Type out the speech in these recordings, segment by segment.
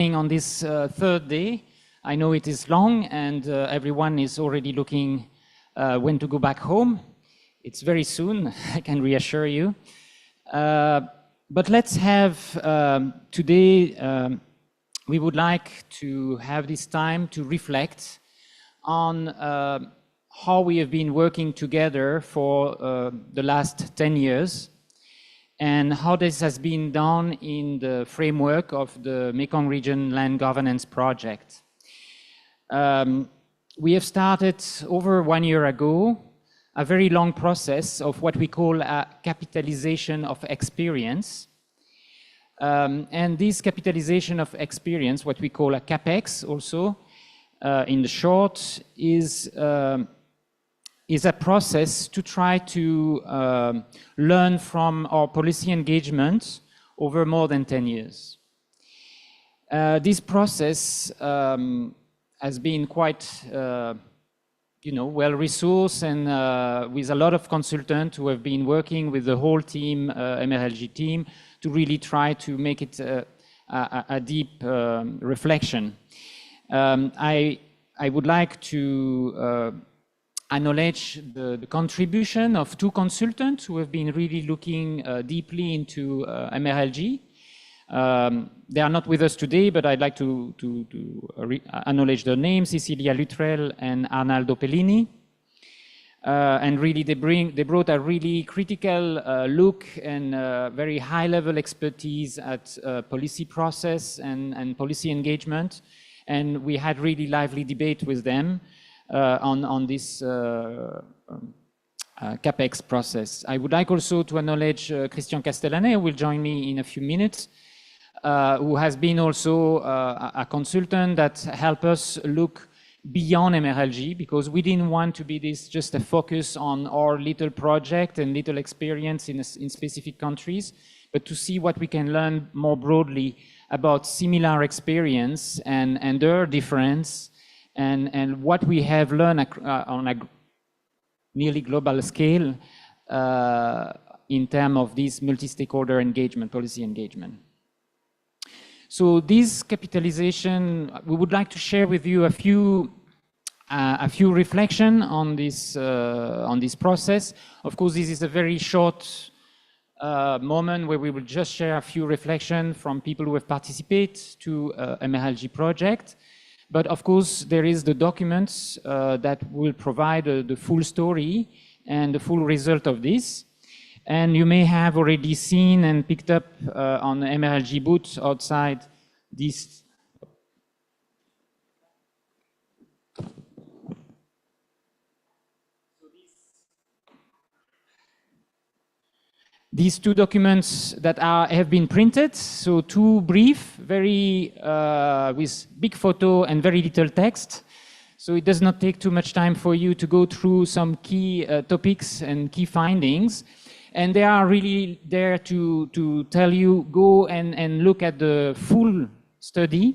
On this third day. I know it is long and everyone is already looking when to go back home. It's very soon, I can reassure you. But let's have today, we would like to have this time to reflect on how we have been working together for the last 10 years. And how this has been done in the framework of the Mekong Region Land Governance Project. We have started over 1 year ago a very long process of what we call a capitalization of experience. And this capitalization of experience, what we call a CapEx also, in the short, is a process to try to learn from our policy engagement over more than 10 years. This process has been quite, well-resourced and with a lot of consultants who have been working with the whole team, MRLG team, to really try to make it a deep reflection. I would like to acknowledge the contribution of two consultants who have been really looking deeply into MRLG. They are not with us today, but I'd like to acknowledge their names, Cecilia Luttrell and Arnaldo Pellini. And really they brought a really critical look and very high-level expertise at policy process and policy engagement. And we had really lively debate with them on this CapEx process. I would like also to acknowledge Christian Castellanet, who will join me in a few minutes, who has been also a consultant that helped us look beyond MRLG, because we didn't want to be this just a focus on our little project and little experience in specific countries, but to see what we can learn more broadly about similar experience and their difference. And what we have learned on a nearly global scale in terms of this multi-stakeholder engagement, policy engagement. So this capitalization, we would like to share with you a few reflections on this process. Of course, this is a very short moment where we will just share a few reflections from people who have participated to MRLG project. But of course, there is the documents that will provide the full story and the full result of this. And you may have already seen and picked up on the MRLG booth outside this. These two documents that have been printed, so two brief, very with big photo and very little text. So it does not take too much time for you to go through some key topics and key findings. And they are really there to tell you, go and look at the full study,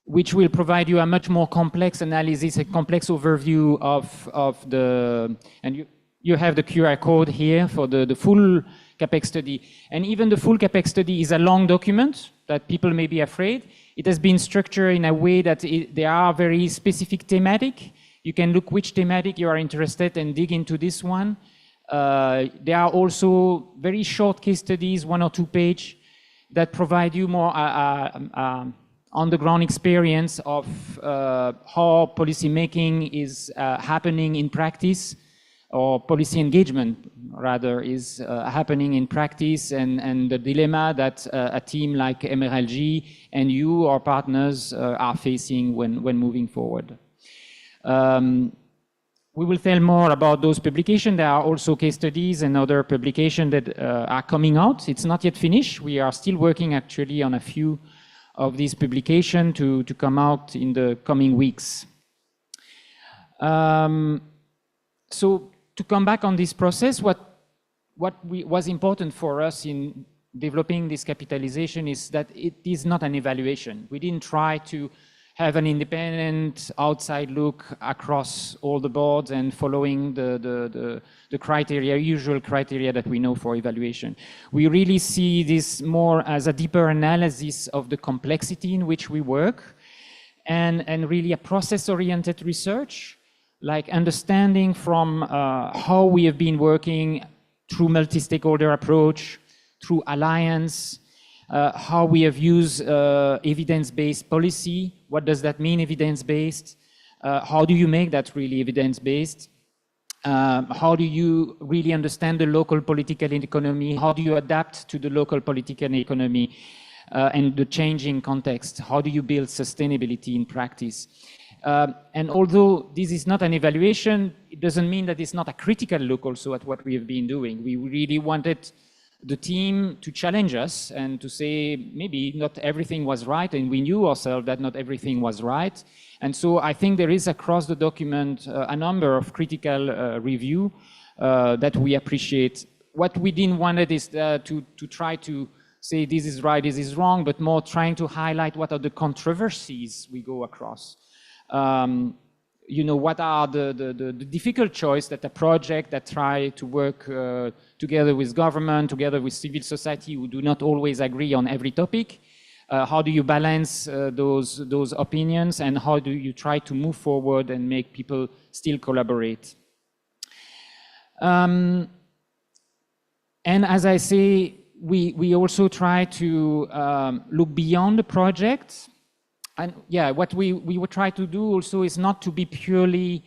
which will provide you a much more complex analysis, a complex overview of the, and you have the QR code here for the full CapEx study. And even the full CapEx study is a long document that people may be afraid. It has been structured in a way that they are very specific thematic. You can look which thematic you are interested and dig into this one. There are also very short case studies, 1 or 2 page, that provide you more on-the-ground experience of how policy making is happening in practice, or policy engagement, rather, is happening in practice, and the dilemma that a team like MRLG and you, our partners, are facing when moving forward. We will tell more about those publications. There are also case studies and other publications that are coming out. It's not yet finished. We are still working actually on a few of these publications to come out in the coming weeks. So to come back on this process, what was important for us in developing this capitalization is that it is not an evaluation. We didn't try to have an independent outside look across all the boards and following the criteria, usual criteria that we know for evaluation. We really see this more as a deeper analysis of the complexity in which we work, and really a process-oriented research, like understanding from how we have been working through multi-stakeholder approach, through alliance, how we have used evidence-based policy. What does that mean, evidence-based? How do you make that really evidence-based? How do you really understand the local political economy? How do you adapt to the local political economy and the changing context? How do you build sustainability in practice? And although this is not an evaluation, it doesn't mean that it's not a critical look also at what we have been doing. We really wanted the team to challenge us and to say maybe not everything was right, and we knew ourselves that not everything was right. And so I think there is across the document a number of critical review that we appreciate. What we didn't want it is to try to say this is right, this is wrong, but more trying to highlight what are the controversies we go across. You know, what are the difficult choice that a project that try to work together with government, together with civil society who do not always agree on every topic, how do you balance those opinions, and how do you try to move forward and make people still collaborate? And as I say, we also try to look beyond the project. And yeah, what we would try to do also is not to be purely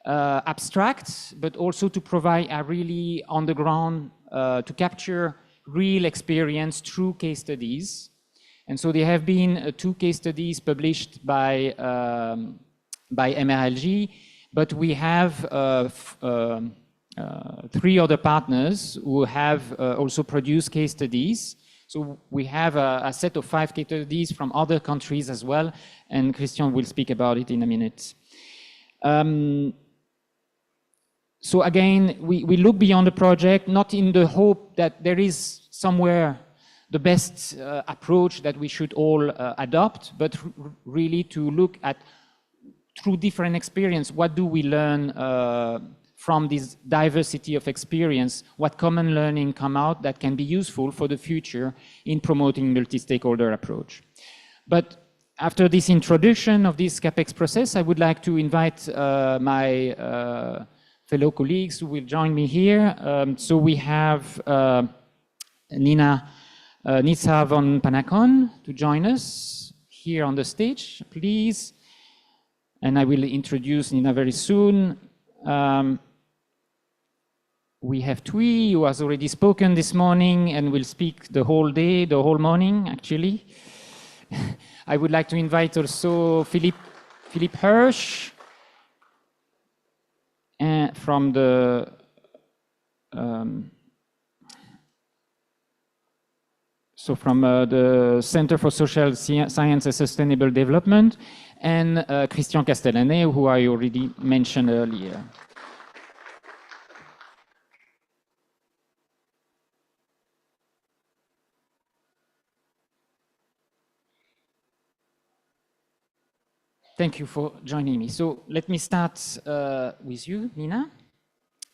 abstract, but also to provide a really on the ground, to capture real experience through case studies. And so there have been 2 case studies published by MRLG, but we have 3 other partners who have also produced case studies. So we have a set of 5 case studies from other countries as well, and Christian will speak about it in a minute. So again, we look beyond the project, not in the hope that there is somewhere the best approach that we should all adopt, but really to look at, through different experience, what do we learn from this diversity of experience, what common learning come out that can be useful for the future in promoting multi-stakeholder approach. But after this introduction of this CapEx process, I would like to invite my fellow colleagues who will join me here. So we have Nithsa Vongphanakhone to join us here on the stage, please. And I will introduce Nina very soon. We have Thuy, who has already spoken this morning and will speak the whole day, the whole morning, actually. I would like to invite also Philippe Hirsch from the the Center for Social Science and Sustainable Development, and Christian Castellanet, who I already mentioned earlier. Thank you for joining me. So let me start with you, Nina.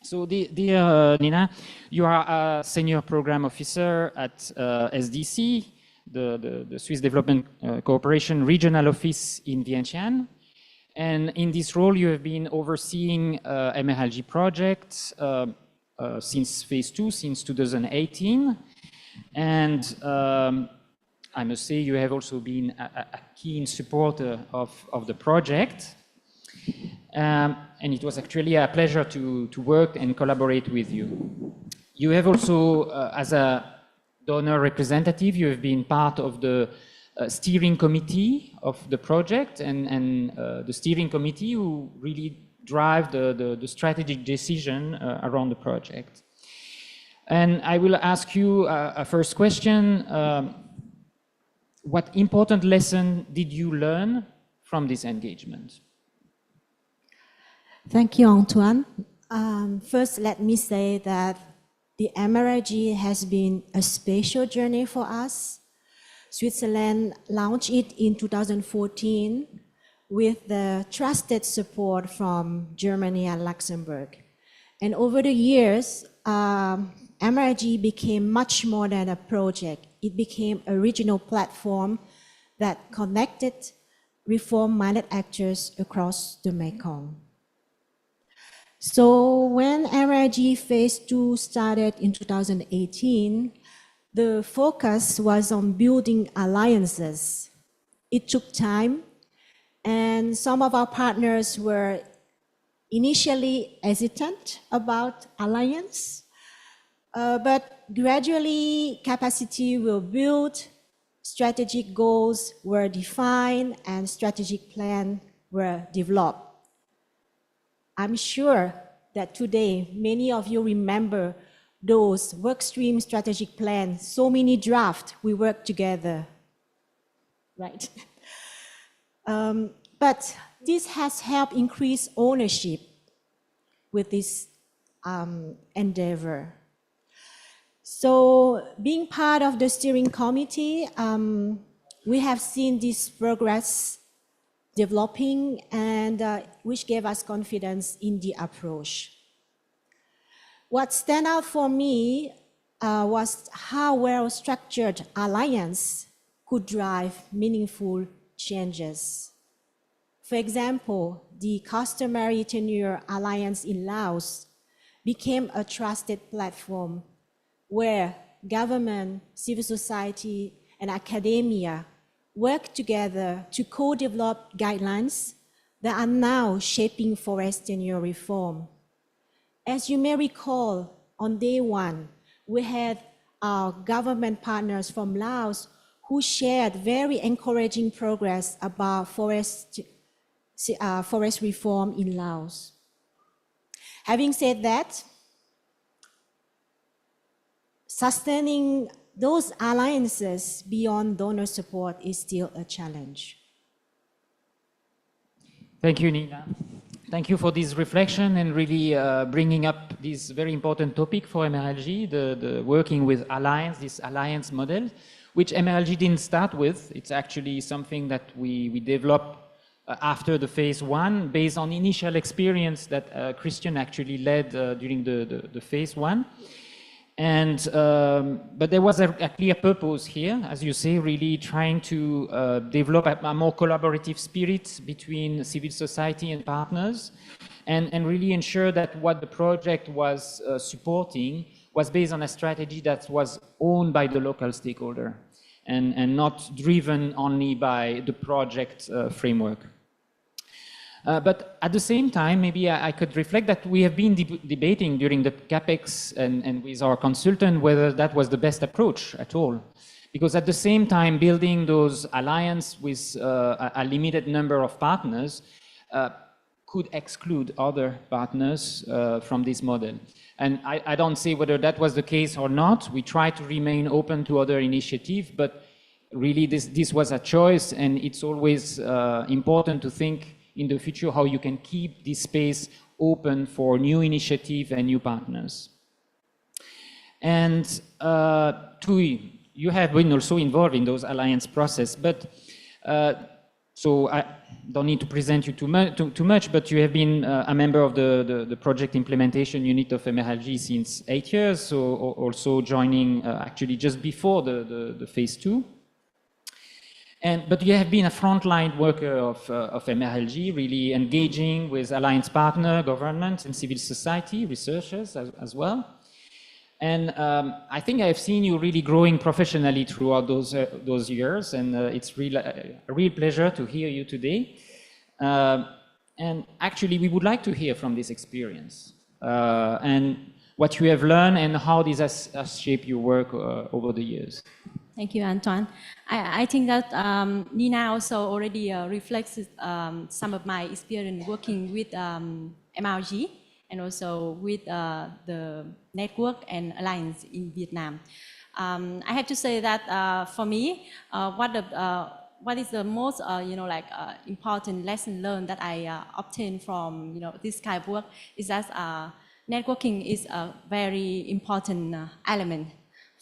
So dear Nina, you are a senior program officer at SDC, the Swiss Development Cooperation Regional Office in Vientiane. And in this role, you have been overseeing MRLG projects since phase 2, since 2018. And I must say you have also been a keen supporter of the project. And it was actually a pleasure to work and collaborate with you. You have also, as a donor representative, you have been part of the steering committee of the project, and the steering committee who really drive the strategic decision around the project. And I will ask you a first question. What important lesson did you learn from this engagement? Thank you, Antoine. First, let me say that the MRLG has been a special journey for us. Switzerland launched it in 2014 with the trusted support from Germany and Luxembourg. And over the years, MRLG became much more than a project. It became a regional platform that connected reform-minded actors across the Mekong. So when MRLG Phase 2 started in 2018, the focus was on building alliances. It took time, and some of our partners were initially hesitant about alliance, but gradually capacity will build, strategic goals were defined, and strategic plans were developed. I'm sure that today many of you remember those workstream strategic plans, so many drafts we worked together, right? But this has helped increase ownership with this endeavor. So being part of the steering committee, we have seen this progress developing, and which gave us confidence in the approach. What stand out for me was how well-structured alliance could drive meaningful changes. For example, the customary tenure alliance in Laos became a trusted platform where government, civil society, and academia work together to co-develop guidelines that are now shaping forest tenure reform. As you may recall, on day one, we had our government partners from Laos who shared very encouraging progress about forest reform in Laos. Having said that, sustaining those alliances beyond donor support is still a challenge. Thank you, Nina. Thank you for this reflection and really bringing up this very important topic for MRLG, the working with alliance, this alliance model, which MRLG didn't start with. It's actually something that we developed after the phase 1, based on initial experience that Christian actually led during the phase 1. And, but there was a clear purpose here, as you say, really trying to develop a more collaborative spirit between civil society and partners, and really ensure that what the project was supporting was based on a strategy that was owned by the local stakeholder and not driven only by the project framework. But at the same time, maybe I could reflect that we have been debating during the CapEx and with our consultant whether that was the best approach at all. Because at the same time, building those alliances with a limited number of partners could exclude other partners from this model. And I don't say whether that was the case or not. We try to remain open to other initiatives, but really this was a choice, and it's always important to think in the future how you can keep this space open for new initiative and new partners. And Thuy, you have been also involved in those alliance process, but so I don't need to present you too much, but you have been a member of the project implementation unit of MRLG since 8 years, so also joining actually just before the phase 2. But you have been a frontline worker of MRLG, really engaging with alliance partner, government, and civil society, researchers as well. And I think I have seen you really growing professionally throughout those years, and it's really a real pleasure to hear you today. And actually, we would like to hear from this experience and what you have learned and how this has shaped your work over the years. Thank you, Antoine. I think that Nina also already reflects some of my experience working with MRLG and also with the network and alliance in Vietnam. I have to say that for me, what is the most important lesson learned that I obtained from this kind of work is that networking is a very important element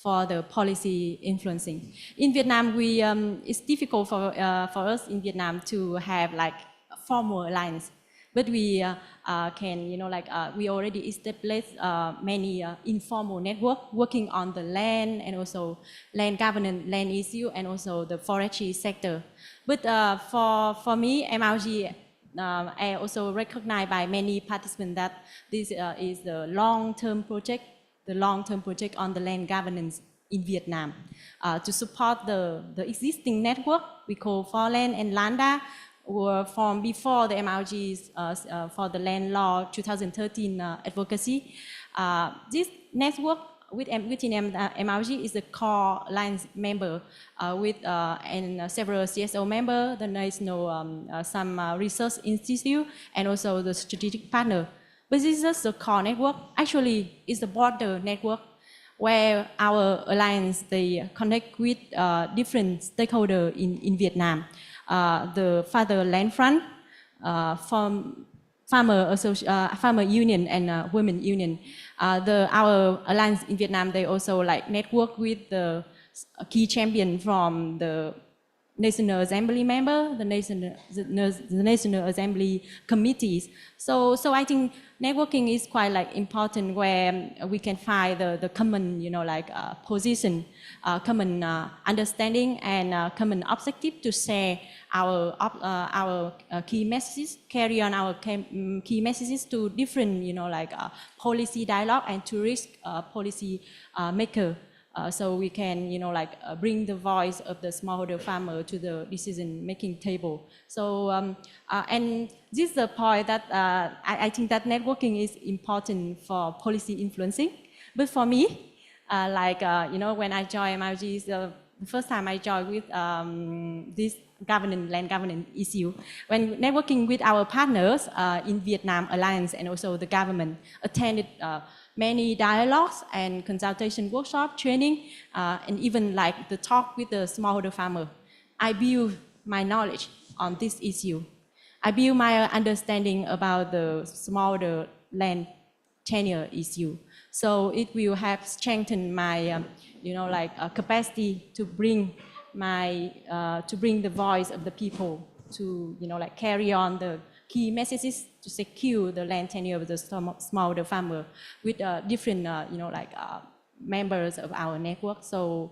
for the policy influencing. In Vietnam, it's difficult for us in Vietnam to have formal alliance. But we can, we already established many informal network working on the land and also land governance, land issue, and also the forestry sector. But for me, MRLG, I also recognize by many participants that this is the long-term project, on the land governance in Vietnam. To support the existing network, we call Forland and Landa, were formed before the MRLG's for the land law 2013 advocacy. This network within MRLG is the core alliance member and several CSO members, the national some research institute, and also the strategic partner. But this is just the core network. Actually, it's the border network where our alliance, they connect with different stakeholders in Vietnam. The Fatherland Front, Farmer Union and Women Union. Our alliance in Vietnam, they also network with the key champion from the National Assembly member, the National Assembly committees. So I think networking is quite important, where we can find the common, position, common understanding, and common objective to share our key messages, carry on our key messages to different, policy dialogue and to risk policy maker. So we can, bring the voice of the smallholder farmer to the decision-making table. So, and this is the point that I think that networking is important for policy influencing. But for me, when I joined MRLG, the first time I joined with this land governance issue, when networking with our partners in Vietnam Alliance and also the government, attended many dialogues and consultation workshop, training, and even the talk with the smallholder farmer. I build my knowledge on this issue. I build my understanding about the smallholder land tenure issue. So it will have strengthened my, capacity to bring the voice of the people to, carry on the key messages to secure the land tenure of the smallholder farmer with different, members of our network. So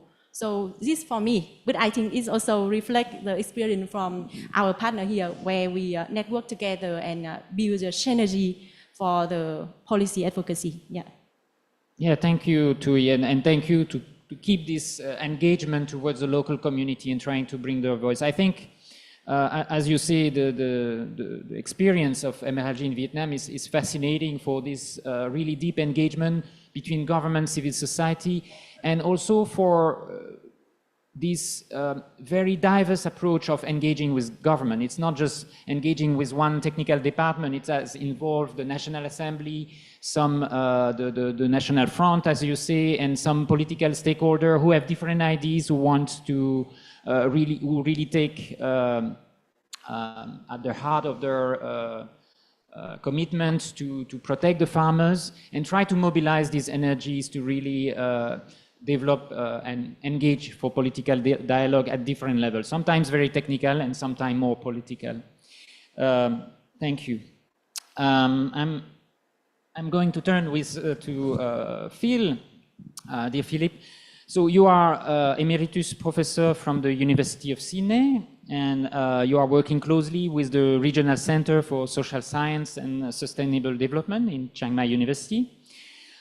this for me, but I think it also reflects the experience from our partner here, where we network together and build a synergy for the policy advocacy. Yeah. Yeah, thank you, Thuy, and thank you to keep this engagement towards the local community and trying to bring their voice. I think, as you say, the experience of MRLG in Vietnam is fascinating for this really deep engagement between government, civil society, and also for this very diverse approach of engaging with government. It's not just engaging with one technical department, it has involved the National Assembly, some the National Front, as you say, and some political stakeholders who have different ideas, who want to really take at the heart of their commitment to protect the farmers and try to mobilize these energies to really develop and engage for political dialogue at different levels, sometimes very technical and sometimes more political. Thank you. I'm going to turn to Phil, dear Philip. So you are Emeritus Professor from the University of Sydney, and you are working closely with the Regional Center for Social Science and Sustainable Development in Chiang Mai University.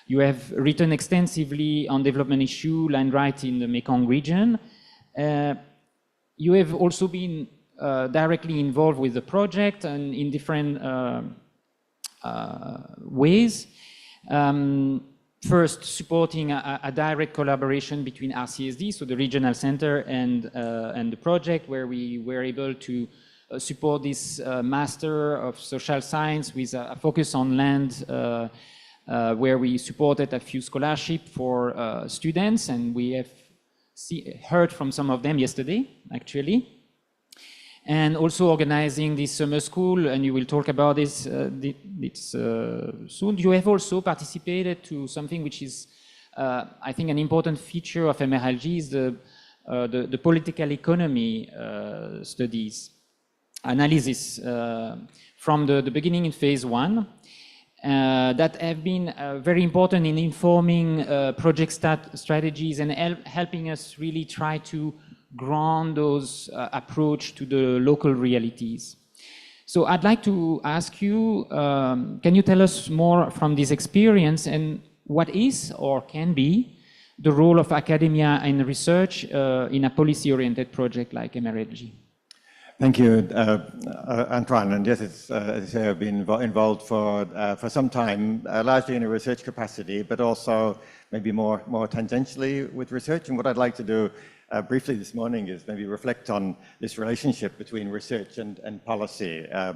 You have written extensively on development issue, land rights in the Mekong region. You have also been directly involved with the project and in different ways. First, supporting a direct collaboration between RCSD, so the regional center, and the project, where we were able to support this Master of Social Science with a focus on land, where we supported a few scholarships for students, and we have heard from some of them yesterday, actually. And also organizing this summer school, and you will talk about this soon. You have also participated to something which is, I think, an important feature of MRLG, is the political economy studies. analysis from the beginning in phase 1 that have been very important in informing project strategies and helping us really try to ground those approach to the local realities. So I'd like to ask you, can you tell us more from this experience and what is or can be the role of academia and research in a policy-oriented project like MRLG? Thank you, Antoine. And yes, it's, as you say, I've been involved for some time, largely in a research capacity, but also maybe more tangentially with research. And what I'd like to do briefly this morning is maybe reflect on this relationship between research and policy. I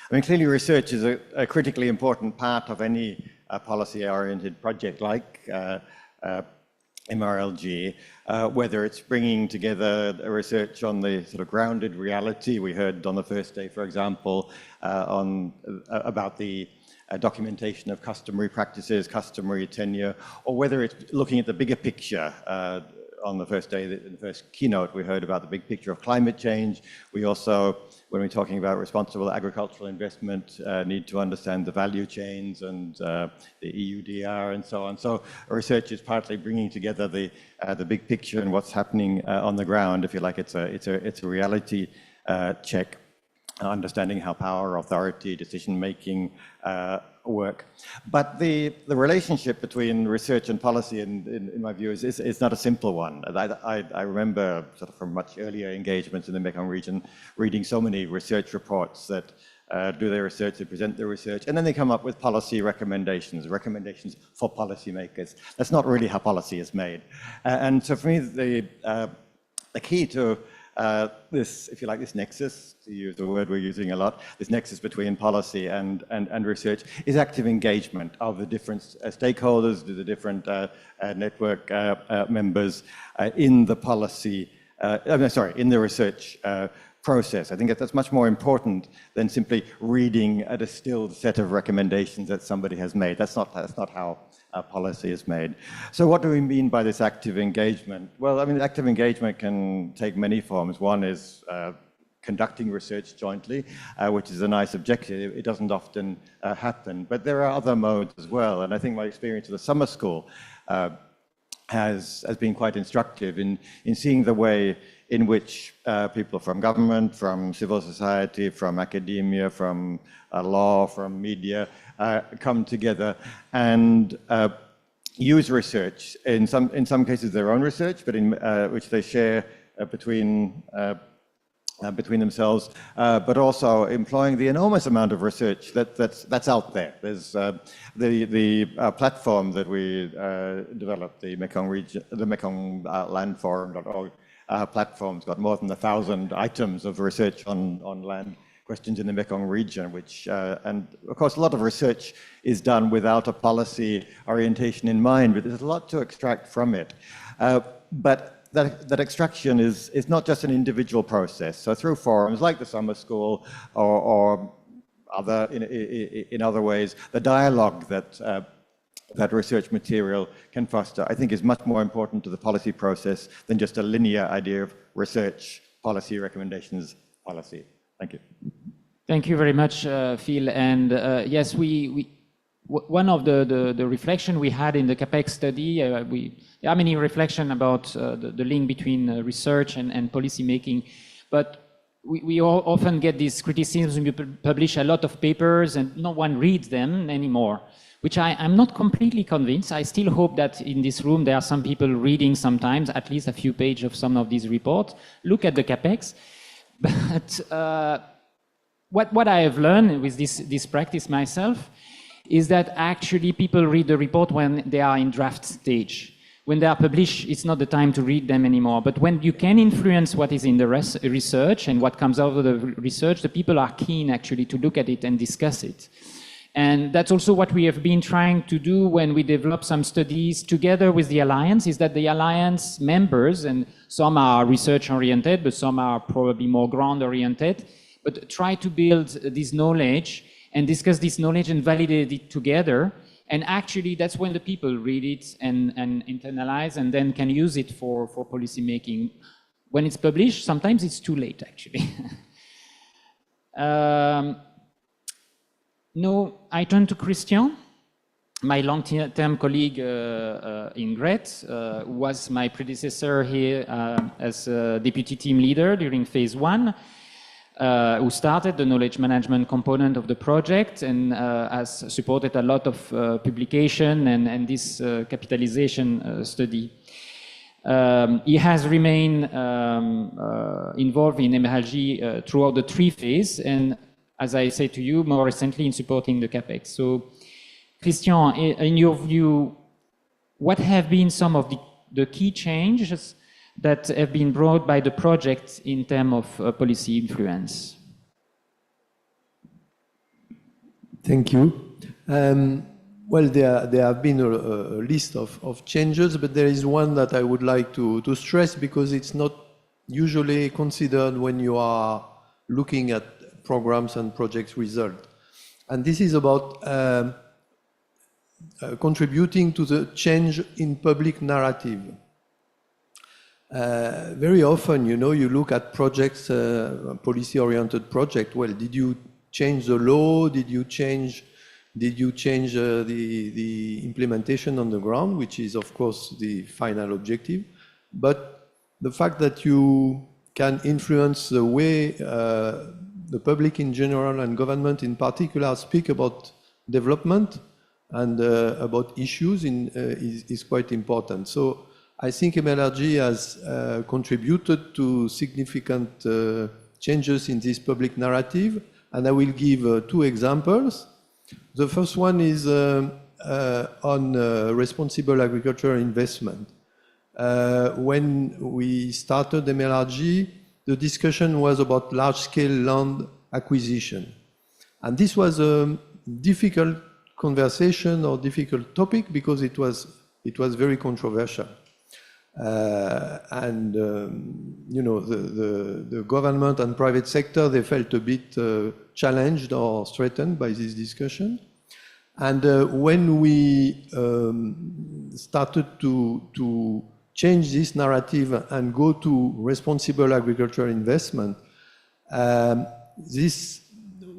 mean, clearly research is a critically important part of any policy-oriented project like MRLG, whether it's bringing together research on the sort of grounded reality. We heard on the first day, for example, about the documentation of customary practices, customary tenure, or whether it's looking at the bigger picture. On the first day, in the first keynote, we heard about the big picture of climate change. We also, when we're talking about responsible agricultural investment, need to understand the value chains and the EUDR and so on. So research is partly bringing together the big picture and what's happening on the ground. If you like, it's a reality check, understanding how power, authority, decision-making work. But the relationship between research and policy, in my view, is not a simple one. I remember sort of from much earlier engagements in the Mekong region, reading so many research reports that do their research, they present their research, and then they come up with policy recommendations for policymakers. That's not really how policy is made. And so for me, the key to this, if you like, this nexus, to use the word we're using a lot, this nexus between policy and research is active engagement of the different stakeholders, the different network members in the policy, in the research process. I think that's much more important than simply reading a distilled set of recommendations that somebody has made. That's not how policy is made. So what do we mean by this active engagement? Well, I mean, active engagement can take many forms. One is conducting research jointly, which is a nice objective. It doesn't often happen, but there are other modes as well. And I think my experience at the summer school has been quite instructive in seeing the way in which people from government, from civil society, from academia, from law, from media come together and use research, in some cases their own research, but in which they share between themselves, but also employing the enormous amount of research that's out there. There's the platform that we developed, the Mekong region, the Mekong Landforum.org platform's got more than 1,000 items of research on land questions in the Mekong region, which, and of course, a lot of research is done without a policy orientation in mind, but there's a lot to extract from it. But that extraction is not just an individual process. So through forums like the summer school or other, in other ways, the dialogue that research material can foster, I think, is much more important to the policy process than just a linear idea of research, policy, recommendations, policy. Thank you. Thank you very much, Phil. And yes, one of the reflection we had in the CapEx study, there are many reflections about the link between research and policy making, but we often get this criticism. We publish a lot of papers and no one reads them anymore, which I'm not completely convinced. I still hope that in this room there are some people reading sometimes, at least a few pages of some of these reports. Look at the CapEx. But what I have learned with this practice myself is that actually people read the report when they are in draft stage. When they are published, it's not the time to read them anymore. But when you can influence what is in the research and what comes out of the research, the people are keen actually to look at it and discuss it. And that's also what we have been trying to do when we develop some studies together with the Alliance, is that the Alliance members, and some are research-oriented, but some are probably more ground-oriented, but try to build this knowledge and discuss this knowledge and validate it together. And actually, that's when the people read it and internalize and then can use it for policy making. When it's published, sometimes it's too late, actually. No, I turn to Christian, my long-term colleague in GRET, who was my predecessor here as deputy team leader during phase 1, who started the knowledge management component of the project and has supported a lot of publication and this capitalization study. He has remained involved in MRLG throughout the 3 phases, and as I say to you, more recently in supporting the CapEx. So, Christian, in your view, what have been some of the key changes that have been brought by the project in terms of policy influence? Thank you. Well, there have been a list of changes, but there is one that I would like to stress because it's not usually considered when you are looking at programs and projects result. And this is about contributing to the change in public narrative. Very often, you know, you look at projects, policy-oriented project. Well, did you change the law? Did you change the implementation on the ground, which is, of course, the final objective? But the fact that you can influence the way the public in general and government in particular speak about development and about issues is quite important. So I think MRLG has contributed to significant changes in this public narrative, and I will give 2 examples. The first one is on responsible agricultural investment. When we started MRLG, the discussion was about large-scale land acquisition. And this was a difficult conversation or difficult topic because it was very controversial. You know, the government and private sector, they felt a bit challenged or threatened by this discussion. And when we started to change this narrative and go to responsible agricultural investment, this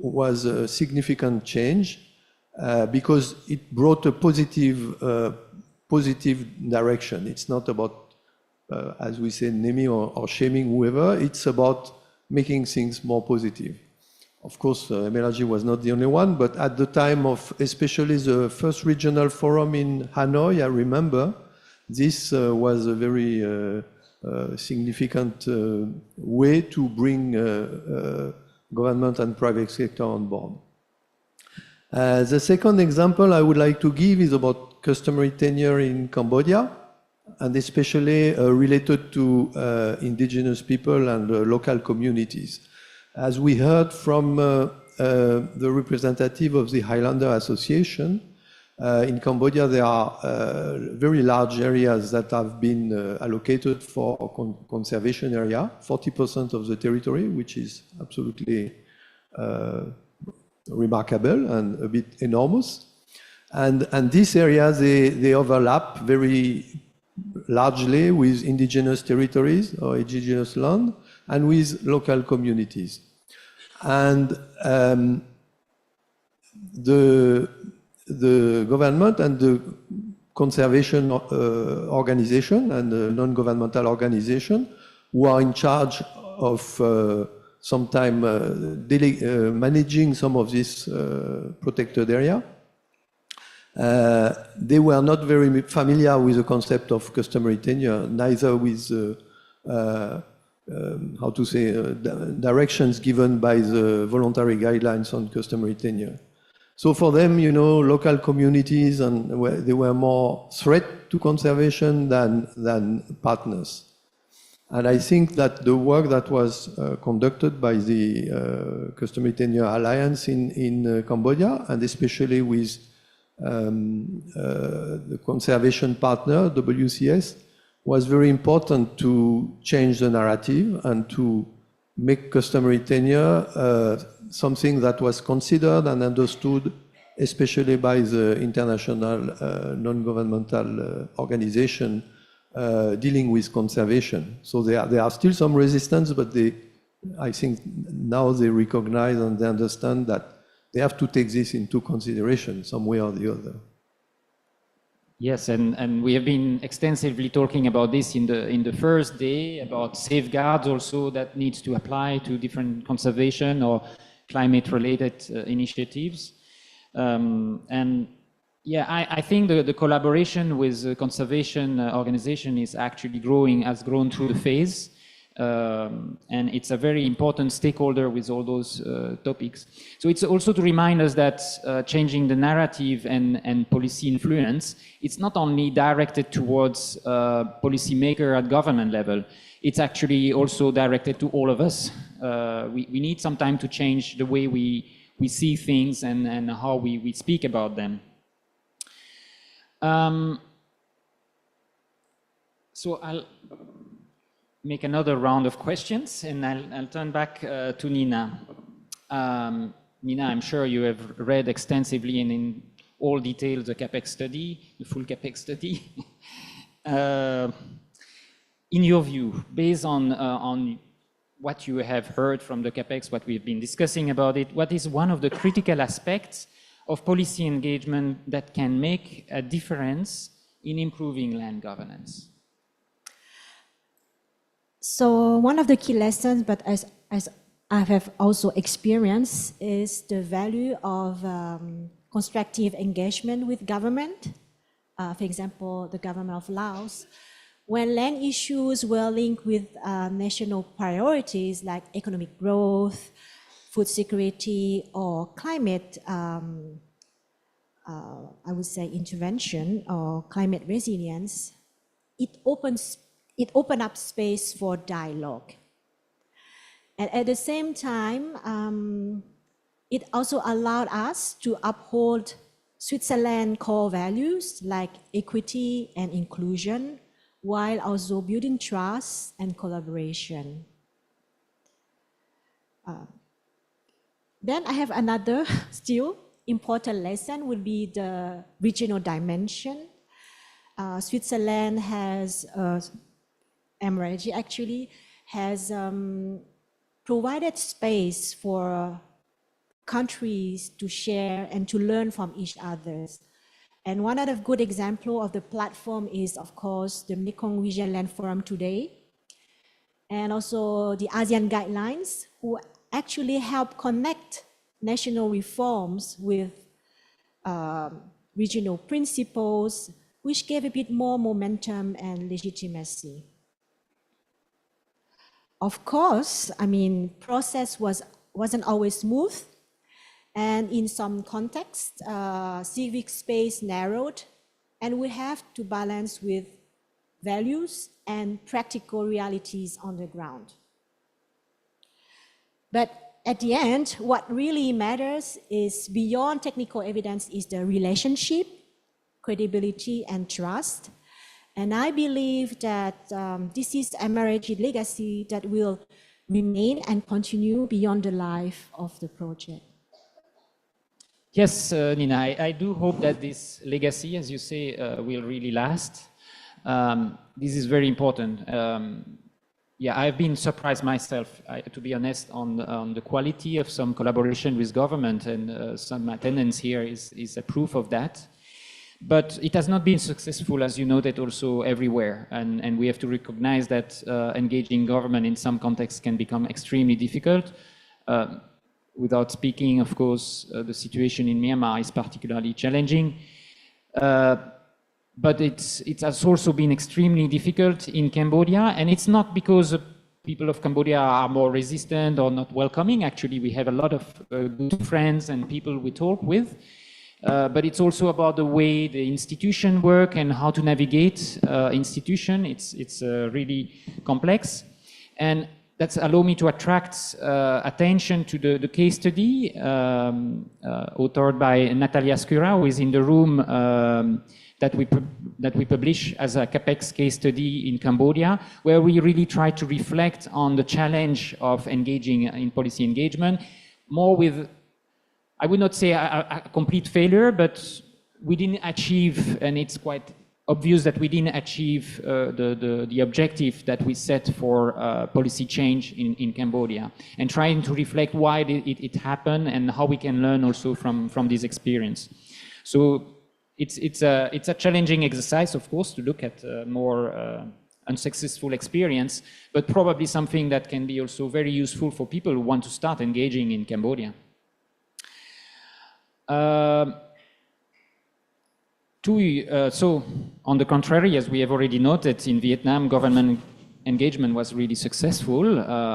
was a significant change because it brought a positive direction. It's not about, as we say, naming or shaming whoever. It's about making things more positive. Of course, MRLG was not the only one, but at the time of especially the first regional forum in Hanoi, I remember, this was a very significant way to bring government and private sector on board. The second example I would like to give is about customary tenure in Cambodia, and especially related to indigenous people and local communities. As we heard from the representative of the Highlander Association, in Cambodia there are very large areas that have been allocated for conservation area, 40% of the territory, which is absolutely remarkable and a bit enormous. And these areas, they overlap very largely with indigenous territories or indigenous land and with local communities. And the government and the conservation organization and the non-governmental organization who are in charge of sometime managing some of this protected area, they were not very familiar with the concept of customary tenure, neither with how to say, directions given by the voluntary guidelines on customary tenure. So for them, you know, local communities, and they were more threat to conservation than partners. And I think that the work that was conducted by the Customary Tenure Alliance in Cambodia, and especially with the conservation partner, WCS, was very important to change the narrative and to make customary tenure something that was considered and understood, especially by the international non-governmental organization dealing with conservation. So there are still some resistance, but they I think now they recognize and they understand that they have to take this into consideration some way or the other. Yes, and we have been extensively talking about this in the first day, about safeguards also that needs to apply to different conservation or climate-related initiatives. And yeah, I think the collaboration with the conservation organization is actually growing, has grown through the phase. And it's a very important stakeholder with all those topics. So it's also to remind us that changing the narrative and policy influence, it's not only directed towards policymaker at government level, it's actually also directed to all of us. We need some time to change the way we see things and how we speak about them. So I'll make another round of questions, and I'll turn back to Nina. Nina, I'm sure you have read extensively and in all detail the CapEx study, the full CapEx study. In your view, based on what you have heard from the CapEx, what we've been discussing about it, what is one of the critical aspects of policy engagement that can make a difference in improving land governance? So one of the key lessons, but as I have also experienced, is the value of constructive engagement with government. For example, the government of Laos, when land issues were linked with national priorities like economic growth, food security, or climate, I would say intervention or climate resilience, it opened up space for dialogue. And at the same time, it also allowed us to uphold Switzerland's core values like equity and inclusion, while also building trust and collaboration. Then I have another still important lesson would be the regional dimension. Switzerland has MRLG actually has provided space for countries to share and to learn from each other. And one other good example of the platform is, of course, the Mekong Region Land Forum today, and also the ASEAN guidelines, who actually help connect national reforms with regional principles, which gave a bit more momentum and legitimacy. Of course, I mean, process wasn't always smooth, and in some contexts, civic space narrowed, and we have to balance with values and practical realities on the ground. But at the end, what really matters is beyond technical evidence is the relationship, credibility, and trust. And I believe that this is MRLG legacy that will remain and continue beyond the life of the project. Yes, Nina, I do hope that this legacy, as you say, will really last. This is very important. Yeah, I've been surprised myself, to be honest, on the quality of some collaboration with government, and some attendance here is a proof of that. But it has not been successful, as you noted, also everywhere. And we have to recognize that engaging government in some contexts can become extremely difficult. Without speaking, of course, the situation in Myanmar is particularly challenging. But it has also been extremely difficult in Cambodia. And it's not because people of Cambodia are more resistant or not welcoming. Actually, we have a lot of good friends and people we talk with. But it's also about the way the institution work and how to navigate institution. It's really complex. And that's allowed me to attract attention to the case study authored by Natalia Skura, who is in the room, that we publish as a CapEx case study in Cambodia, where we really try to reflect on the challenge of engaging in policy engagement, more with, I would not say a complete failure, but we didn't achieve, and it's quite obvious that we didn't achieve the objective that we set for policy change in Cambodia, and trying to reflect why it happened and how we can learn also from this experience. So it's a challenging exercise, of course, to look at more unsuccessful experience, but probably something that can be also very useful for people who want to start engaging in Cambodia. So on the contrary, as we have already noted, in Vietnam, government engagement was really successful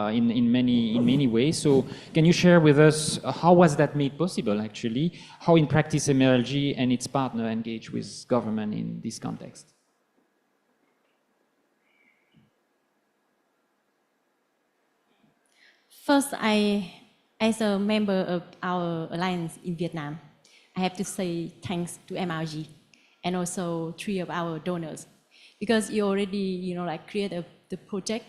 in many ways. So can you share with us how was that made possible, actually? How in practice MRLG and its partner engage with government in this context? First, as a member of our alliance in Vietnam, I have to say thanks to MRLG and also 3 of our donors, because you already, create the project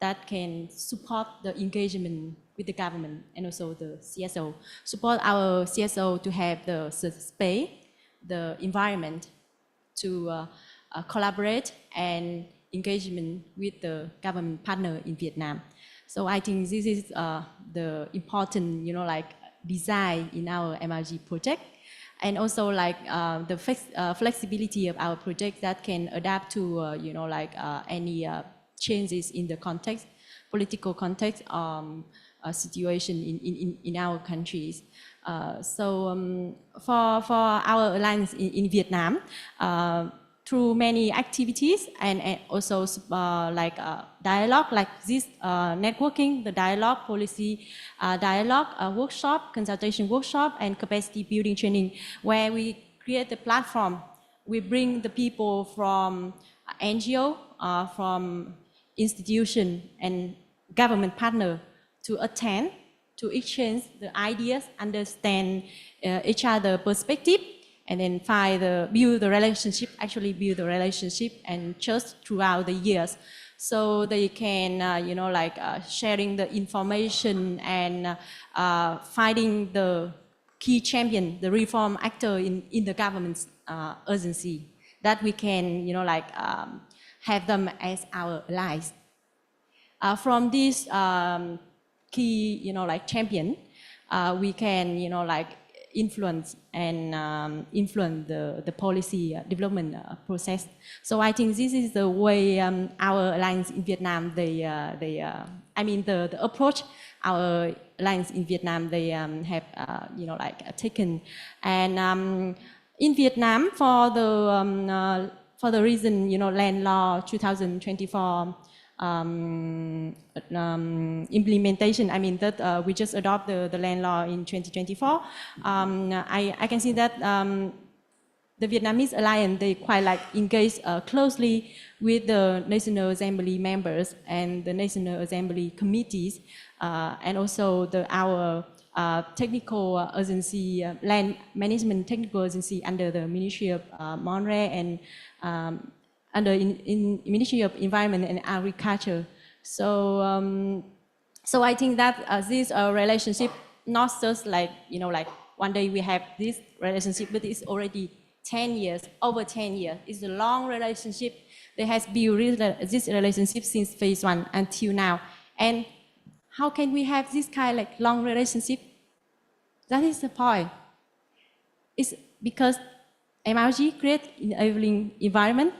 that can support the engagement with the government and also the CSO, support our CSO to have the space, the environment to collaborate and engagement with the government partner in Vietnam. So I think this is the important, design in our MRLG project, and also the flexibility of our project that can adapt to, any changes in the context, political context, situation in our countries. So for our alliance in Vietnam, through many activities and also dialogue like this, networking, the dialogue, policy dialogue, workshop, consultation workshop, and capacity building training, where we create the platform. We bring the people from NGO, from institution and government partner to attend, to exchange the ideas, understand each other's perspective, and then build the relationship and trust throughout the years. So they can, sharing the information and finding the key champion, the reform actor in the government's urgency, that we can, have them as our allies. From this key, champion, we can, influence and influence the policy development process. So I think this is the way our alliance in Vietnam, the approach our alliance in Vietnam, they have, taken. And in Vietnam, for the reason, land law 2024 implementation, we just adopted the land law in 2024. I can see that the Vietnamese alliance, they quite engage closely with the National Assembly members and the National Assembly committees, and also our technical agency, land management technical agency under the Ministry of MRLG and under in Ministry of Environment and Agriculture. So so I think that this relationship, not just one day we have this relationship, but it's already 10 years, over 10 years. It's a long relationship. There has been this relationship since phase 1 until now. And how can we have this kind of long relationship? That is the point. It's because MRLG create enabling environment,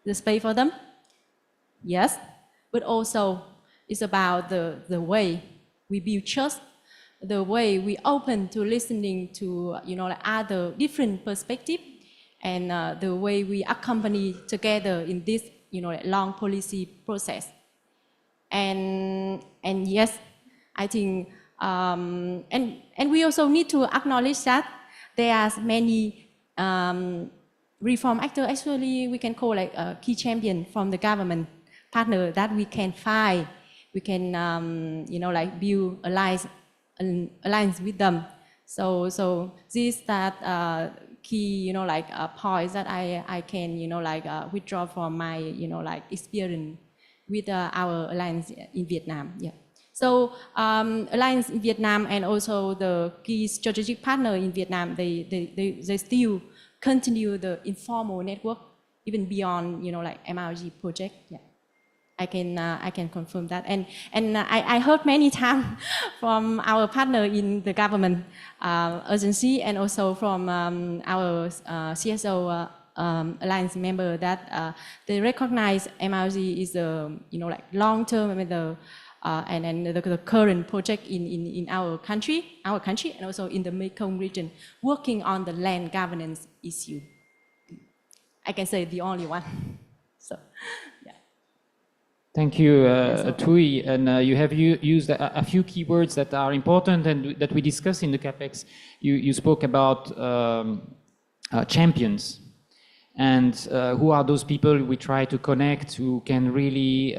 the space for them, yes, but also it's about the way we build trust, the way we open to listening to other different perspectives, and the way we accompany together in this long policy process. And yes, I think and we also need to acknowledge that there are many reform actors, actually we can call a key champion from the government partner that we can find. We can build alliance with them. So this that key points that I can withdraw from my experience with our alliance in Vietnam. Yeah. So alliance in Vietnam and also the key strategic partner in Vietnam, they still continue the informal network even beyond, like MRLG project. Yeah. I can confirm that, and I heard many times from our partner in the government agency and also from our CSO alliance member that they recognize MRLG is the long term and the current project in our country, and also in the Mekong region, working on the land governance issue. I can say the only one. So. Thank you, Thuy. And you have used a few keywords that are important and that we discussed in the CapEx. You spoke about champions. And who are those people we try to connect who can really,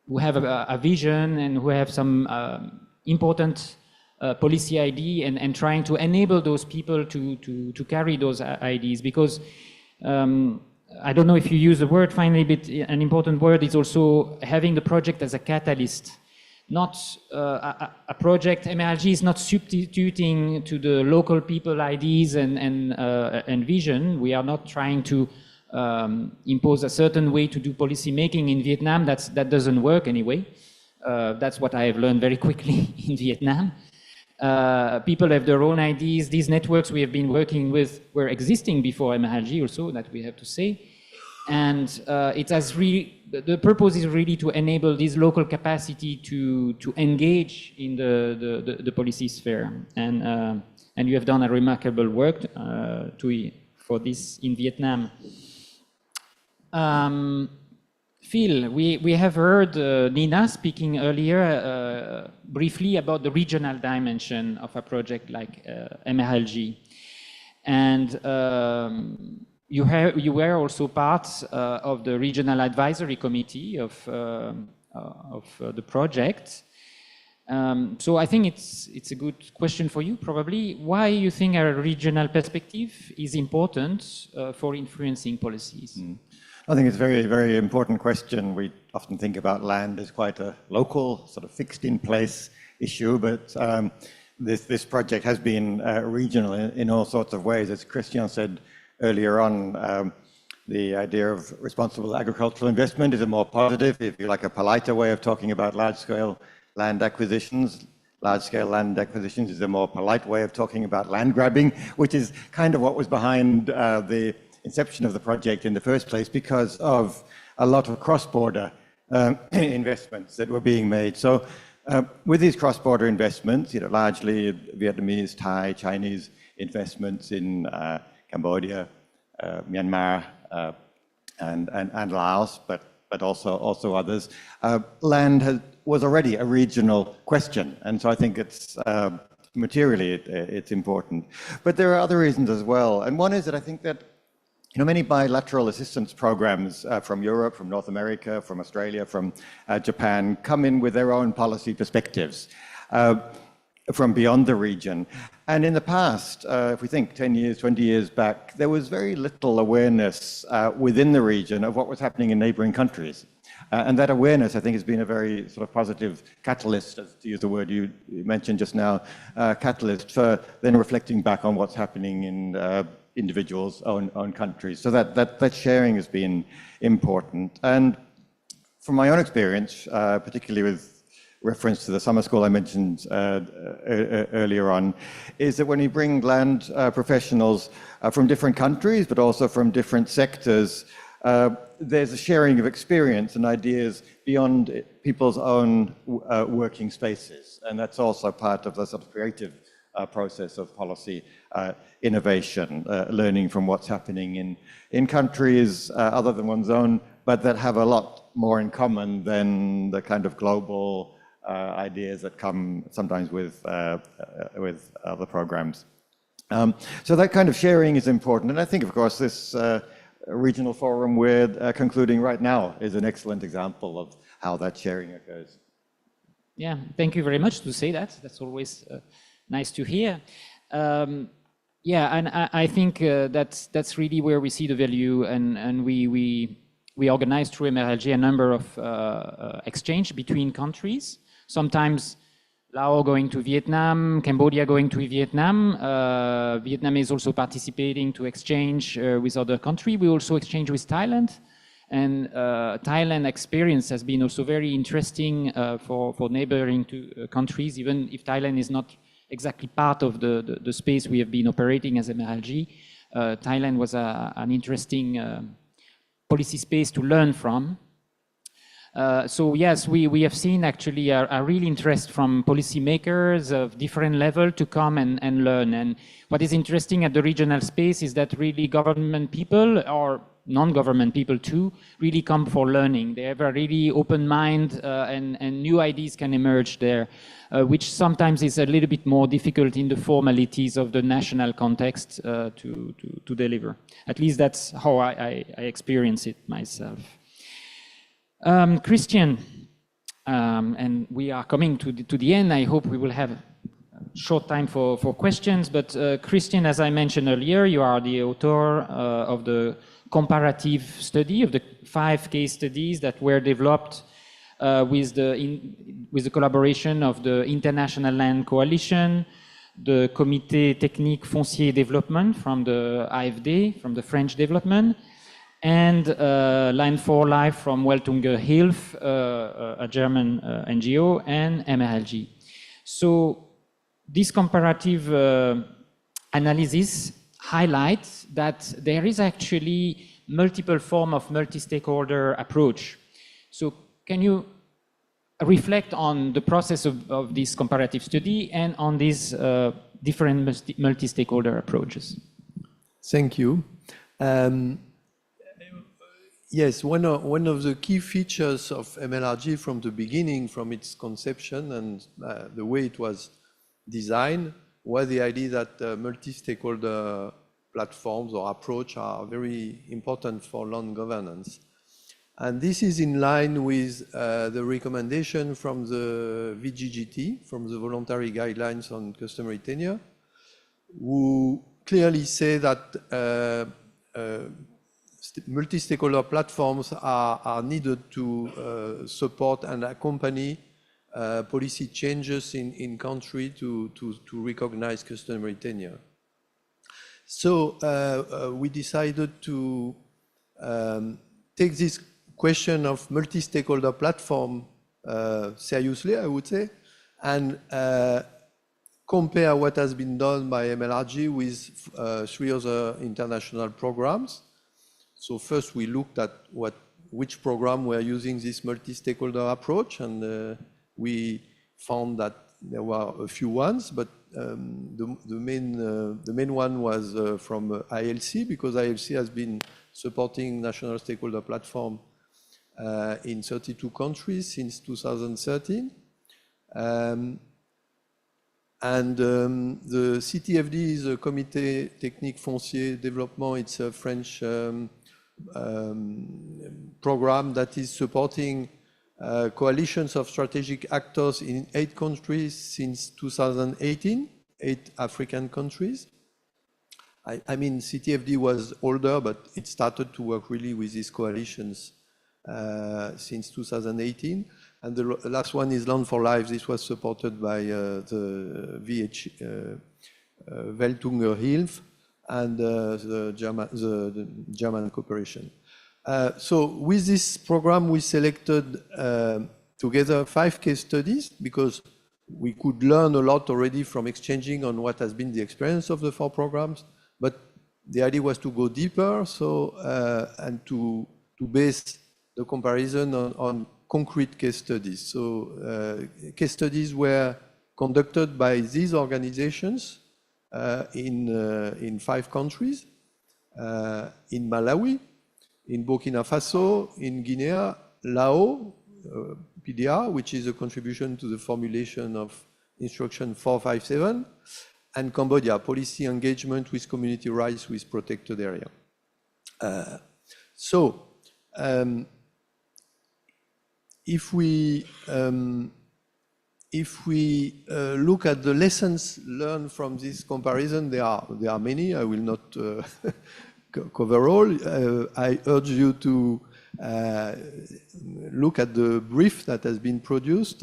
who have a vision and who have some important policy idea and trying to enable those people to carry those ideas. Because I don't know if you use the word finally, but an important word is also having the project as a catalyst. Not a project, MRLG is not substituting to the local people ideas and vision. We are not trying to impose a certain way to do policy making in Vietnam. That doesn't work anyway. That's what I have learned very quickly in Vietnam. People have their own ideas. These networks we have been working with were existing before MRLG also, that we have to say. And it has really, the purpose is really to enable this local capacity to engage in the policy sphere. And you have done a remarkable work for this in Vietnam. Phil, we have heard Nina speaking earlier briefly about the regional dimension of a project like MRLG. And you were also part of the regional advisory committee of the project. So I think it's a good question for you, probably. Why you think a regional perspective is important for influencing policies? I think it's a very, very important question. We often think about land as quite a local, sort of fixed in place issue, but this project has been regional in all sorts of ways. As Christian said earlier on, the idea of responsible agricultural investment is a more positive, if you like, a politer way of talking about large-scale land acquisitions. Large-scale land acquisitions is a more polite way of talking about land grabbing, which is kind of what was behind the inception of the project in the first place, because of a lot of cross-border investments that were being made. So with these cross-border investments, largely Vietnamese, Thai, Chinese investments in Cambodia, Myanmar, and Laos, but also others, land was already a regional question. And so I think it's materially it's important. But there are other reasons as well. And one is that I think that many bilateral assistance programs from Europe, from North America, from Australia, from Japan come in with their own policy perspectives from beyond the region. And in the past, if we think 10 years, 20 years back, there was very little awareness within the region of what was happening in neighboring countries. And that awareness, I think, has been a very sort of positive catalyst, as to use the word you mentioned just now, catalyst for then reflecting back on what's happening in individuals' own countries. So that sharing has been important. And from my own experience, particularly with reference to the summer school I mentioned earlier on, is that when you bring land professionals from different countries, but also from different sectors, there's a sharing of experience and ideas beyond people's own working spaces. And that's also part of the sort of creative process of policy innovation, learning from what's happening in countries other than one's own, but that have a lot more in common than the kind of global ideas that come sometimes with other programs. So that kind of sharing is important. And I think, of course, this regional forum we're concluding right now is an excellent example of how that sharing occurs. Yeah, thank you very much to say that. That's always nice to hear. Yeah, and I think that's really where we see the value, and we organize through MRLG a number of exchange between countries. Sometimes Laos going to Vietnam, Cambodia going to Vietnam. Vietnam is also participating to exchange with other countries. We also exchange with Thailand. And Thailand experience has been also very interesting for neighboring countries, even if Thailand is not exactly part of the space we have been operating as MRLG. Thailand was an interesting policy space to learn from. So yes, we have seen actually a real interest from policymakers of different level to come and learn. And what is interesting at the regional space is that really government people, or non-government people too, really come for learning. They have a really open mind and new ideas can emerge there, which sometimes is a little bit more difficult in the formalities of the national context to deliver. At least that's how I experience it myself. Christian, and we are coming to the end. I hope we will have a short time for questions, but Christian, as I mentioned earlier, you are the author of the comparative study of the 5 case studies that were developed with the collaboration of the International Land Coalition, the Comité Technique Foncier Développement from the AFD, from the French development, and Land for Life from Weltunger Hilf, a German NGO, and MRLG. So this comparative analysis highlights that there is actually multiple form of multi-stakeholder approach. So can you reflect on the process of this comparative study and on these different multi-stakeholder approaches? Thank you. Yes, one of the key features of MRLG from the beginning, from its conception and the way it was designed, was the idea that multi-stakeholder platforms or approach are very important for land governance. And this is in line with the recommendation from the VGGT, from the Voluntary Guidelines on Customary Tenure, who clearly say that multi-stakeholder platforms are needed to support and accompany policy changes in country to recognize customary tenure. So we decided to take this question of multi-stakeholder platform seriously, I would say, and compare what has been done by MRLG with 3 other international programs. So first we looked at which program were using this multi-stakeholder approach, and we found that there were a few ones, but the main one was from ILC, because ILC has been supporting national stakeholder platform in 32 countries since 2013. And the CTFD is a Comité Technique Foncier Développement. It's a French program that is supporting coalitions of strategic actors in 8 countries since 2018, 8 African countries. I mean, CTFD was older, but it started to work really with these coalitions since 2018. And the last one is Land for Life. This was supported by the Weltunger Hilf and the German cooperation. So with this program, we selected together 5 case studies, because we could learn a lot already from exchanging on what has been the experience of the 4 programs. But the idea was to go deeper, so and to base the comparison on concrete case studies. So case studies were conducted by these organizations in 5 countries, in Malawi, in Burkina Faso, in Guinea, Laos, PDR, which is a contribution to the formulation of Instruction 457, and Cambodia, policy engagement with community rights with protected area. If we look at the lessons learned from this comparison, there are many. I will not cover all. I urge you to look at the brief that has been produced,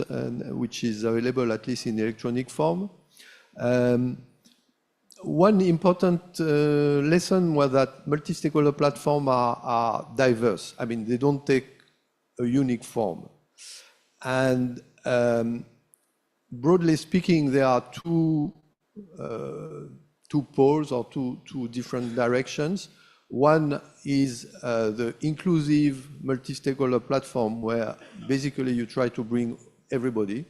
which is available at least in electronic form. One important lesson was that multi-stakeholder platforms are diverse. I mean, they don't take a unique form. And broadly speaking, there are two poles or two different directions. One is the inclusive multi-stakeholder platform, where basically you try to bring everybody,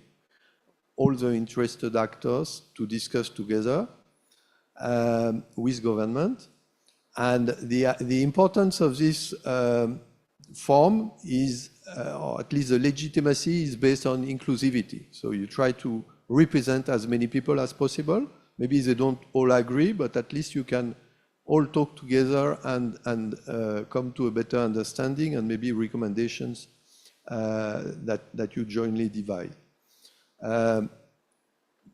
all the interested actors, to discuss together with government. And the importance of this form is, or at least the legitimacy is based on inclusivity. So you try to represent as many people as possible. Maybe they don't all agree, but at least you can all talk together and come to a better understanding and maybe recommendations that you jointly divide.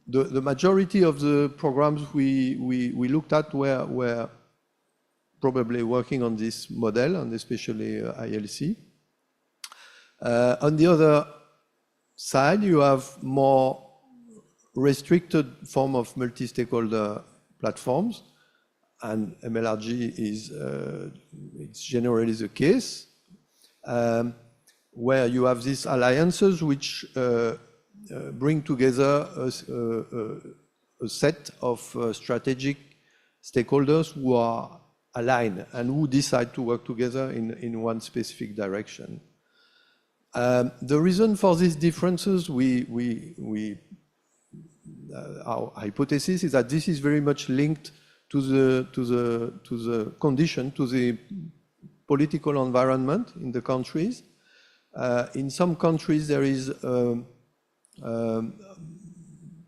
The majority of the programs we looked at were probably working on this model, and especially ILC. On the other side, you have more restricted form of multi-stakeholder platforms, and MRLG is it's generally the case, where you have these alliances which bring together a set of strategic stakeholders who are aligned and who decide to work together in one specific direction. The reason for these differences, our hypothesis is that this is very much linked to the condition, to the political environment in the countries. In some countries, there is a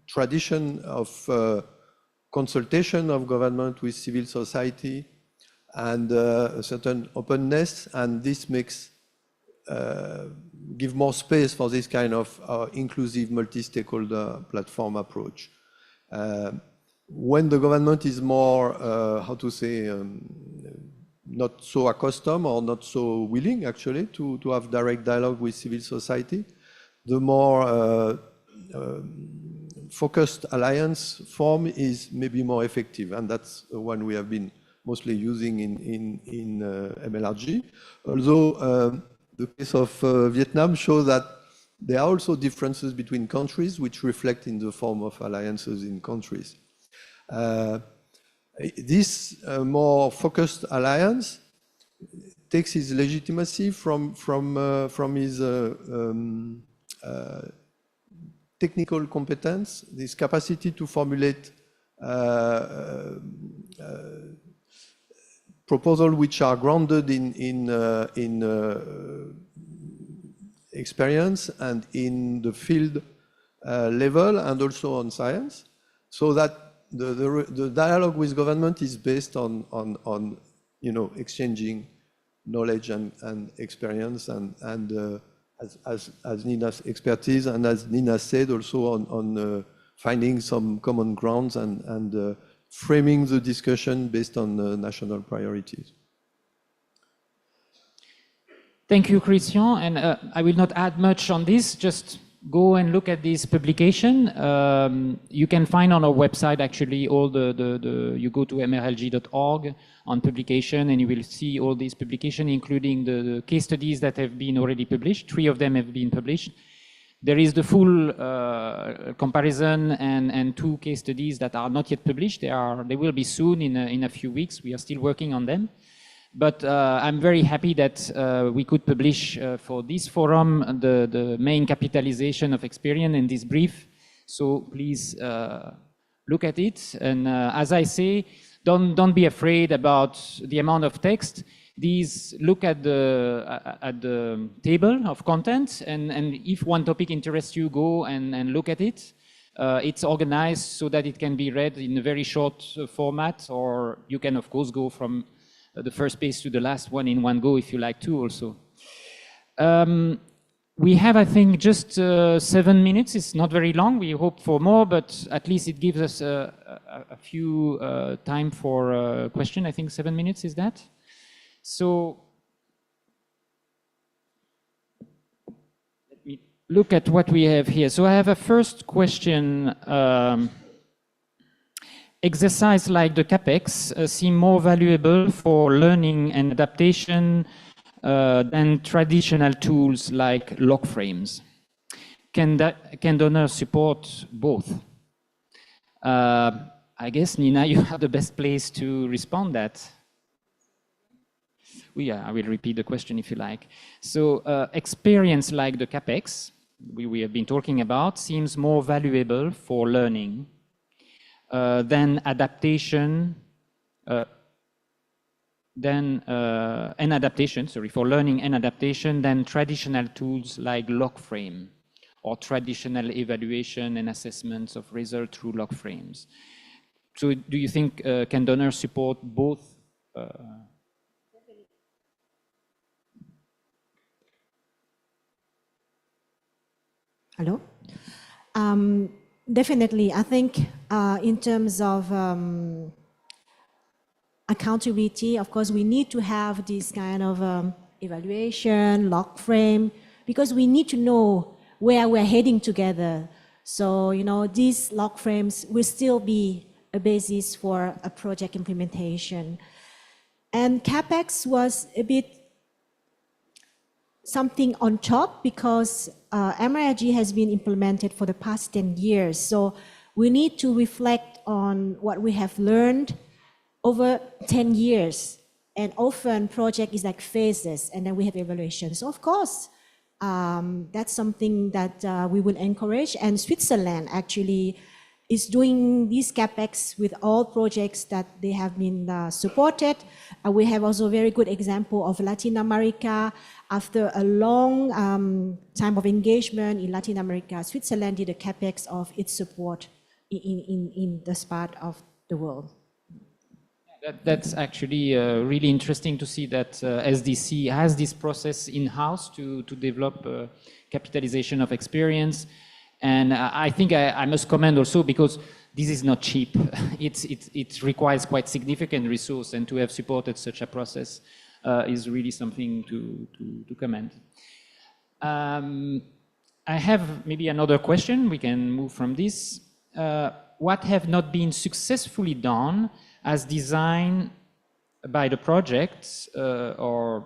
tradition of consultation of government with civil society and a certain openness, and this makes give more space for this kind of inclusive multi-stakeholder platform approach. When the government is more, how to say, not so accustomed or not so willing actually to have direct dialogue with civil society, the more focused alliance form is maybe more effective, and that's the one we have been mostly using in MRLG. Although the case of Vietnam shows that there are also differences between countries which reflect in the form of alliances in countries. This more focused alliance takes its legitimacy from his technical competence, this capacity to formulate proposals which are grounded in experience and in the field level and also on science, so that the dialogue with government is based on exchanging knowledge and experience and as Nina's expertise, and as Nina said, also on finding some common grounds and framing the discussion based on national priorities. Thank you, Christian. And I will not add much on this, just go and look at this publication. You can find on our website actually all you go to mrlg.org on publication, and you will see all these publications, including the case studies that have been already published. 3 of them have been published. There is the full comparison and 2 case studies that are not yet published. They will be soon in a few weeks. We are still working on them. But I'm very happy that we could publish for this forum the main capitalization of experience in this brief. So please look at it. And as I say, don't be afraid about the amount of text. These look at the table of content, and if one topic interests you, go and look at it. It's organized so that it can be read in a very short format, or you can of course go from the first page to the last one in one go if you like to also. We have, I think, just 7 minutes. It's not very long. We hope for more, but at least it gives us a few time for question. I think 7 minutes is that. So look at what we have here. So I have a first question. Exercise like the CapEx seem more valuable for learning and adaptation than traditional tools like log frames. Can donors support both? I guess, Nina, you have the best place to respond that. I will repeat the question if you like. So experience like the CapEx we have been talking about seems more valuable for learning than adaptation, for learning and adaptation than traditional tools like log frame or traditional evaluation and assessments of results through log frames. So do you think can donors support both? Hello? Definitely, I think in terms of accountability, of course, we need to have this kind of evaluation, log frame, because we need to know where we're heading together. So, you know, these log frames will still be a basis for a project implementation. And CapEx was a bit something on top because MRLG has been implemented for the past 10 years. So we need to reflect on what we have learned over 10 years. And often project is like phases and then we have evaluation. So of course, that's something that we will encourage. And Switzerland actually is doing this CapEx with all projects that they have been supported. We have also a very good example of Latin America. After a long time of engagement in Latin America, Switzerland did a CapEx of its support in this part of the world. That's actually really interesting to see that SDC has this process in-house to develop capitalization of experience. And I think I must comment also because this is not cheap. It requires quite significant resource, and to have supported such a process is really something to commend. I have maybe another question. We can move from this. What have not been successfully done as designed by the projects or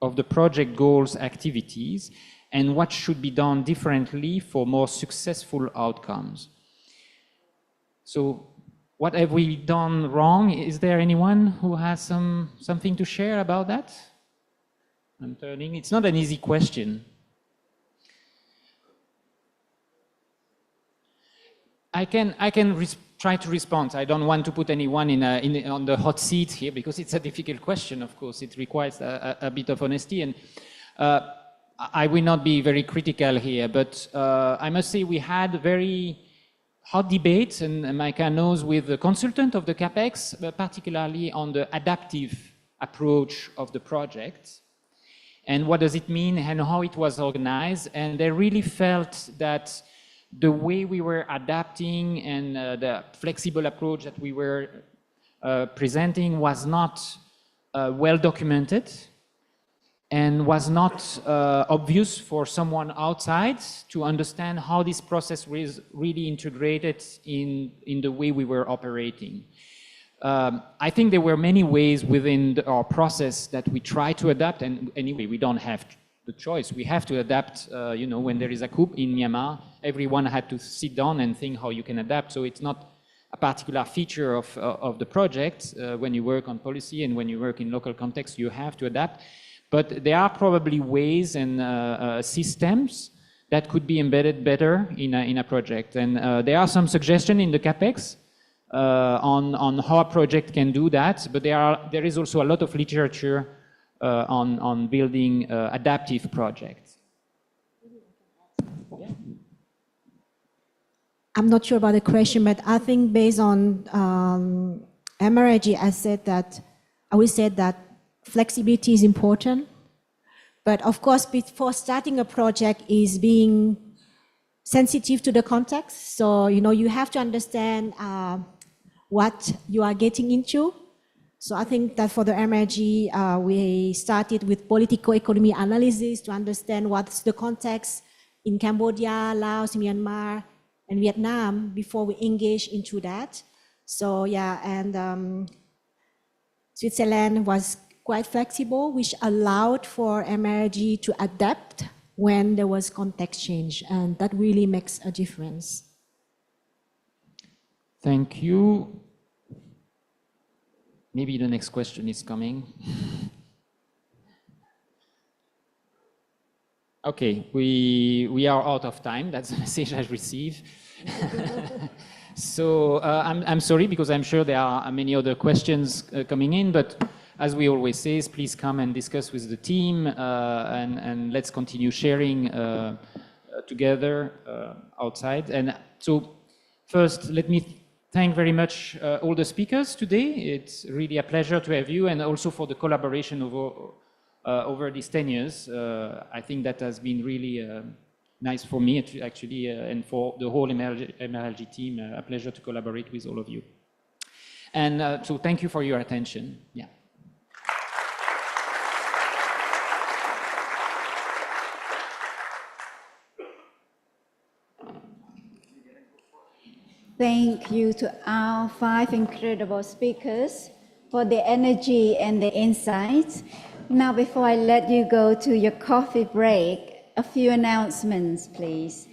of the project goals activities, and what should be done differently for more successful outcomes? So what have we done wrong? Is there anyone who has something to share about that? I'm turning. It's not an easy question. I can try to respond. I don't want to put anyone on the hot seat here because it's a difficult question, of course. It requires a bit of honesty. And I will not be very critical here, but I must say we had very hot debates, and Micah knows, with the consultant of the CapEx, particularly on the adaptive approach of the project. And what does it mean and how it was organized. And they really felt that the way we were adapting and the flexible approach that we were presenting was not well documented and was not obvious for someone outside to understand how this process was really integrated in the way we were operating. I think there were many ways within our process that we try to adapt, and anyway, we don't have the choice. We have to adapt, you know, when there is a coup in Myanmar, everyone had to sit down and think how you can adapt. So it's not a particular feature of the project. When you work on policy and when you work in local context, you have to adapt. But there are probably ways and systems that could be embedded better in a project. And there are some suggestions in the CapEx on how a project can do that. But there is also a lot of literature on building adaptive projects. Yeah. I'm not sure about the question, but I think based on MRLG, I will say that flexibility is important. But of course, before starting a project is being sensitive to the context. So, you know, you have to understand what you are getting into. So I think that for the MRLG, we started with political economy analysis to understand what's the context in Cambodia, Laos, Myanmar, and Vietnam before we engage into that. So yeah, and Switzerland was quite flexible, which allowed for MRLG to adapt when there was context change, and that really makes a difference. Thank you. Maybe the next question is coming. Okay, we are out of time. That's the message I received. So I'm sorry, because I'm sure there are many other questions coming in, but as we always say, please come and discuss with the team, and let's continue sharing together outside. And so first, let me thank very much all the speakers today. It's really a pleasure to have you, and also for the collaboration over these 10 years. I think that has been really nice for me, actually, and for the whole MRLG team. A pleasure to collaborate with all of you. And so thank you for your attention. Yeah. Thank you to our 5 incredible speakers for the energy and the insights. Now, before I let you go to your coffee break, a few announcements, please.